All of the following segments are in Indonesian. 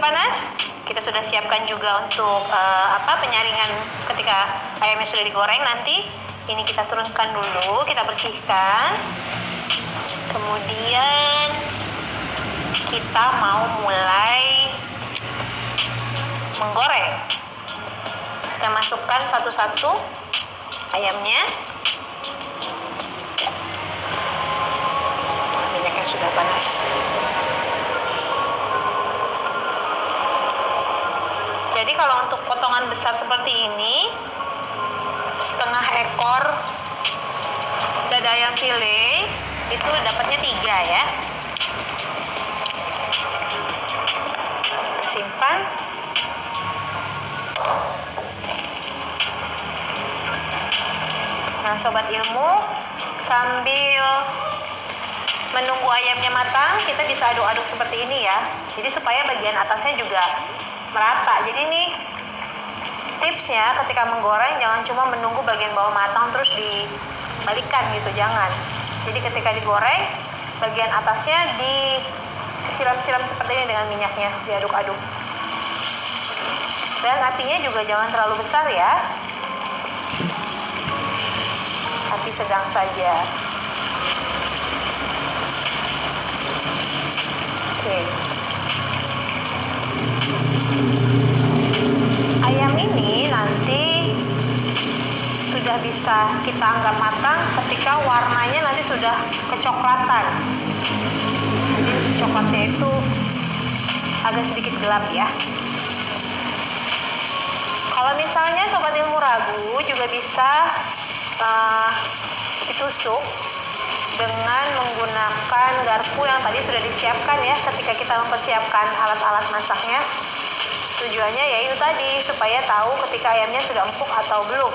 panas. Kita sudah siapkan juga untuk penyaringan ketika ayamnya sudah digoreng nanti. Ini kita turunkan dulu, kita bersihkan. Kemudian kita mau mulai menggoreng. Kita masukkan satu-satu ayamnya. Minyaknya sudah panas. Jadi kalau untuk potongan besar seperti ini, setengah ekor dada ayam file itu dapatnya 3 ya. Simpan. Nah, sobat ilmu, sambil menunggu ayamnya matang, kita bisa aduk-aduk seperti ini ya. Jadi supaya bagian atasnya juga merata. Jadi nih tipsnya ketika menggoreng, jangan cuma menunggu bagian bawah matang terus dibalikan gitu, jangan. Jadi ketika digoreng, bagian atasnya disiram-siram seperti ini dengan minyaknya, diaduk-aduk. Dan apinya juga jangan terlalu besar ya, api sedang saja. Oke. Ayam ini nanti sudah bisa kita anggap matang ketika warnanya nanti sudah kecoklatan. Jadi coklatnya itu agak sedikit gelap ya. Kalau misalnya sobat ilmu ragu, juga bisa ditusuk dengan menggunakan garpu yang tadi sudah disiapkan ya ketika kita mempersiapkan alat-alat masaknya. Tujuannya yaitu tadi supaya tahu ketika ayamnya sudah empuk atau belum.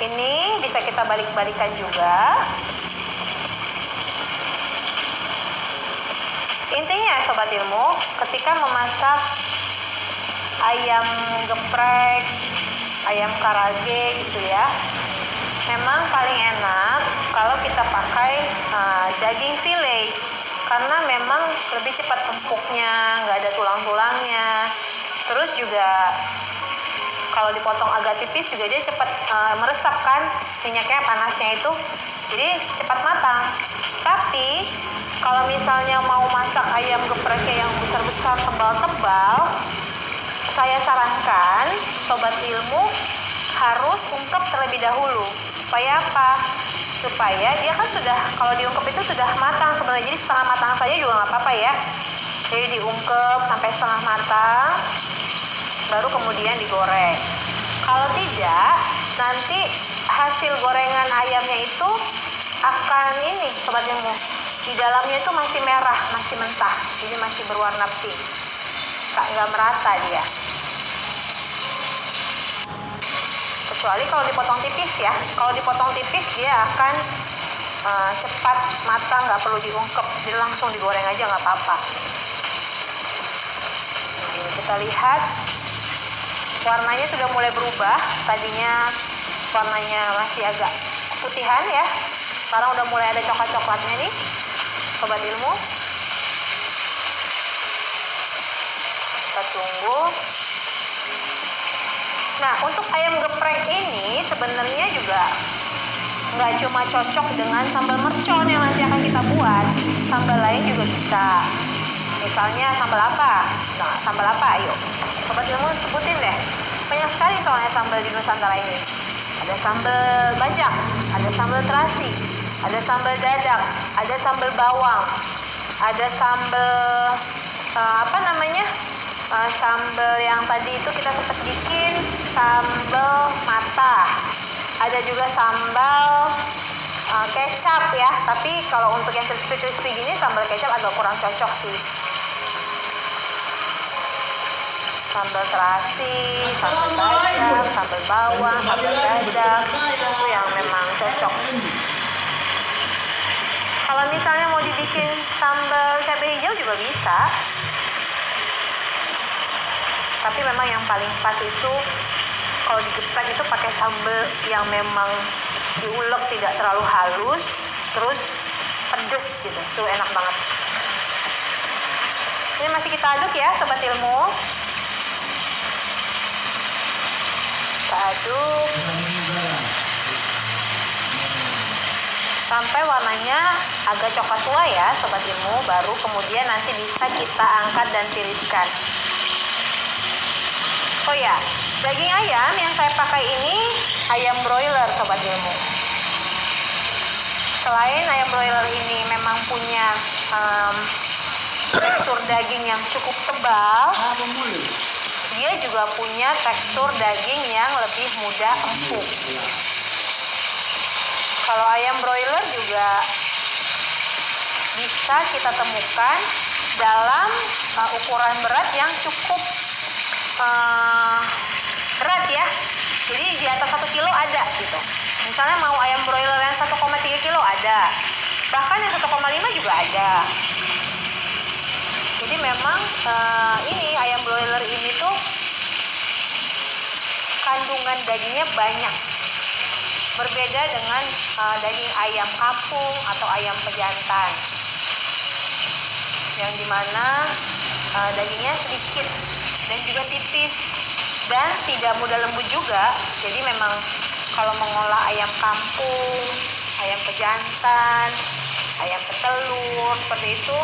Ini bisa kita balik-balikan juga. Intinya sobat ilmu, ketika memasak ayam geprek, ayam karage gitu ya, memang paling enak kalau kita pakai daging file. Karena memang lebih cepat empuknya, nggak ada tulang-tulangnya. Terus juga kalau dipotong agak tipis juga dia cepat meresap kan, minyaknya panasnya itu, jadi cepat matang. Tapi kalau misalnya mau masak ayam gepreknya yang besar-besar, tebal-tebal, saya sarankan sobat ilmu harus ungkep terlebih dahulu. Supaya apa? Supaya dia kan sudah, kalau diungkep itu sudah matang sebenarnya, jadi setengah matang saja juga nggak apa-apa ya. Jadi diungkep sampai setengah matang, baru kemudian digoreng. Kalau tidak, nanti hasil gorengan ayamnya itu akan ini sobat ilmu, di dalamnya itu masih merah, masih mentah, jadi masih berwarna pink, nggak merata dia. Kecuali kalau dipotong tipis ya. Kalau dipotong tipis dia akan cepat matang, nggak perlu diungkep, jadi langsung digoreng aja nggak apa-apa. Ini kita lihat warnanya sudah mulai berubah. Tadinya warnanya masih agak putihan ya, sekarang udah mulai ada coklat-coklatnya nih sobat ilmu. Kita tunggu. Nah, untuk ayam geprek ini sebenarnya juga nggak cuma cocok dengan sambal mercon yang nanti akan kita buat. Sambal lain juga bisa. Misalnya sambal apa? Nah, sambal apa? Ayo, sobat ilmu sebutin deh. Banyak sekali soalnya sambal di Nusantara ini. Ada sambal bajak, ada sambal terasi, ada sambal dadak, ada sambal bawang, ada sambal sambal yang tadi itu kita sempat bikin sambal mata. Ada juga sambal kecap ya, tapi kalau untuk yang crispy gini sambal kecap agak kurang cocok sih. Sambal terasi, sambal bajak, sambal bawang, sambal dadak, itu yang memang cocok. Kalau misalnya mau dibikin sambal cabai hijau juga bisa. Tapi memang yang paling pas itu kalau digeprek itu pakai sambal yang memang diulek tidak terlalu halus, terus pedes gitu, itu enak banget. Ini masih kita aduk ya Sobat Ilmu. Kita aduk sampai warnanya agak coklat tua ya Sobat Ilmu. Baru kemudian nanti bisa kita angkat dan tiriskan. Oh ya, daging ayam yang saya pakai ini ayam broiler Sobat Ilmu. Selain ayam broiler ini memang punya tekstur daging yang cukup tebal, dia juga punya tekstur daging yang lebih mudah empuk. Kalau ayam broiler juga bisa kita temukan dalam ukuran berat yang cukup berat ya. Jadi di atas 1 kilo ada gitu. Misalnya mau ayam broiler yang 1,3 kilo ada. Bahkan yang 1,5 juga ada. Jadi memang ini ayam broiler ini tuh kandungan dagingnya banyak. Berbeda dengan daging ayam kampung atau ayam pejantan. Yang dimana dagingnya sedikit dan juga tipis dan tidak mudah lembut juga. Jadi memang kalau mengolah ayam kampung, ayam pejantan, ayam petelur seperti itu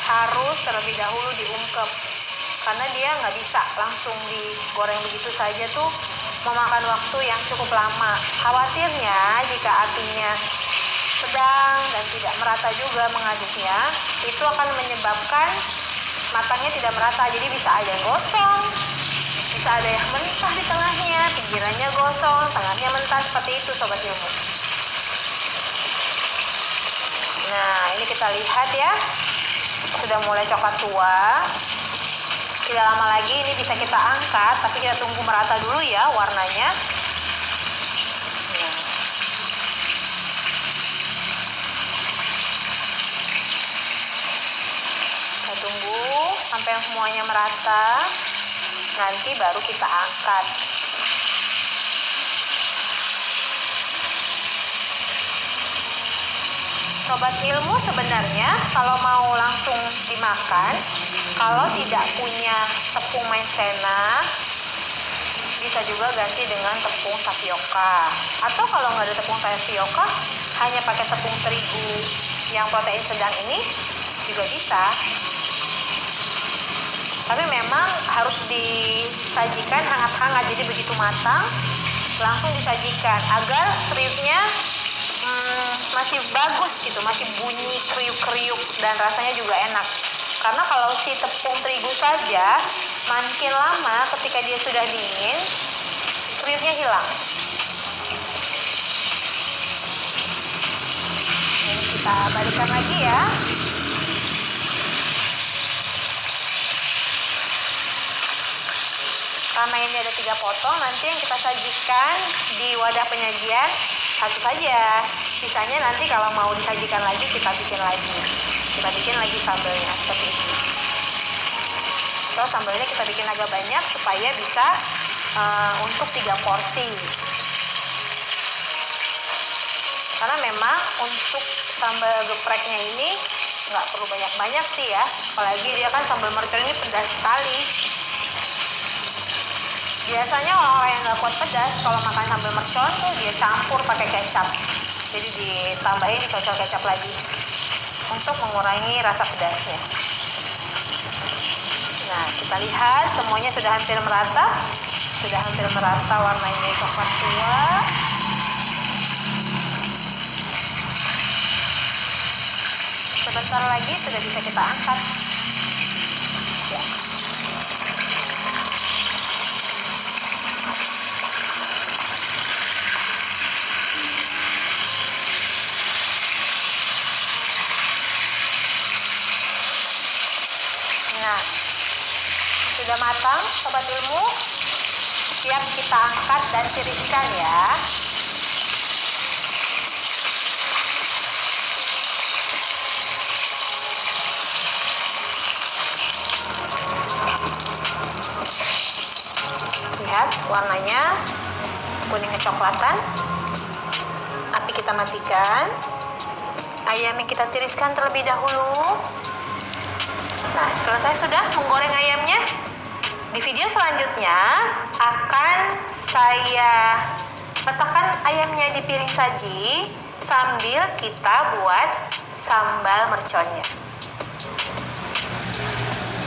harus terlebih dahulu diungkep, karena dia nggak bisa langsung digoreng begitu saja tuh, memakan waktu yang cukup lama. Khawatirnya jika apinya sedang dan tidak merata juga mengaduknya, itu akan menyebabkan matangnya tidak merata. Jadi bisa ada yang gosong, bisa ada yang mentah di tengahnya, pinggirannya gosong, tengahnya mentah, seperti itu Sobat Ilmu. Nah, ini kita lihat ya, sudah mulai coklat tua. Tidak lama lagi ini bisa kita angkat, tapi kita tunggu merata dulu ya warnanya. Kita tunggu sampai semuanya merata, nanti baru kita angkat. Sobat Ilmu, sebenarnya kalau mau langsung dimakan, kalau tidak punya tepung maizena, bisa juga ganti dengan tepung tapioka. Atau kalau nggak ada tepung tapioka, hanya pakai tepung terigu yang protein sedang ini juga bisa. Tapi memang harus disajikan hangat-hangat, jadi begitu matang langsung disajikan agar kriuknya masih bagus gitu, masih bunyi kriuk-kriuk dan rasanya juga enak. Karena kalau si tepung terigu saja, makin lama ketika dia sudah dingin, kriuknya hilang. Ini kita balikkan lagi ya. Karena ini ada 3 potong, nanti yang kita sajikan di wadah penyajian satu saja. Sisanya nanti kalau mau disajikan lagi, kita bikin lagi sambelnya seperti ini. Atau sambelnya kita bikin agak banyak supaya bisa untuk 3 porsi. Karena memang untuk sambal gepreknya ini nggak perlu banyak-banyak sih ya. Apalagi dia kan sambal mercon ini pedas sekali. Biasanya orang-orang yang nggak kuat pedas, kalau makan sambal mercon tuh dia campur pakai kecap. Jadi ditambahin dicocol kecap lagi untuk mengurangi rasa pedasnya. Nah, kita lihat semuanya sudah hampir merata. Warnanya coklat tua. Sebentar lagi sudah bisa kita angkat. Ya. Nah, sudah matang Sobat Ilmu, siap kita angkat dan tiriskan ya. Lihat warnanya kuning kecoklatan. Api kita matikan. Ayamnya kita tiriskan terlebih dahulu. Nah, selesai sudah menggoreng ayamnya. Di video selanjutnya akan saya letakkan ayamnya di piring saji sambil kita buat sambal merconnya.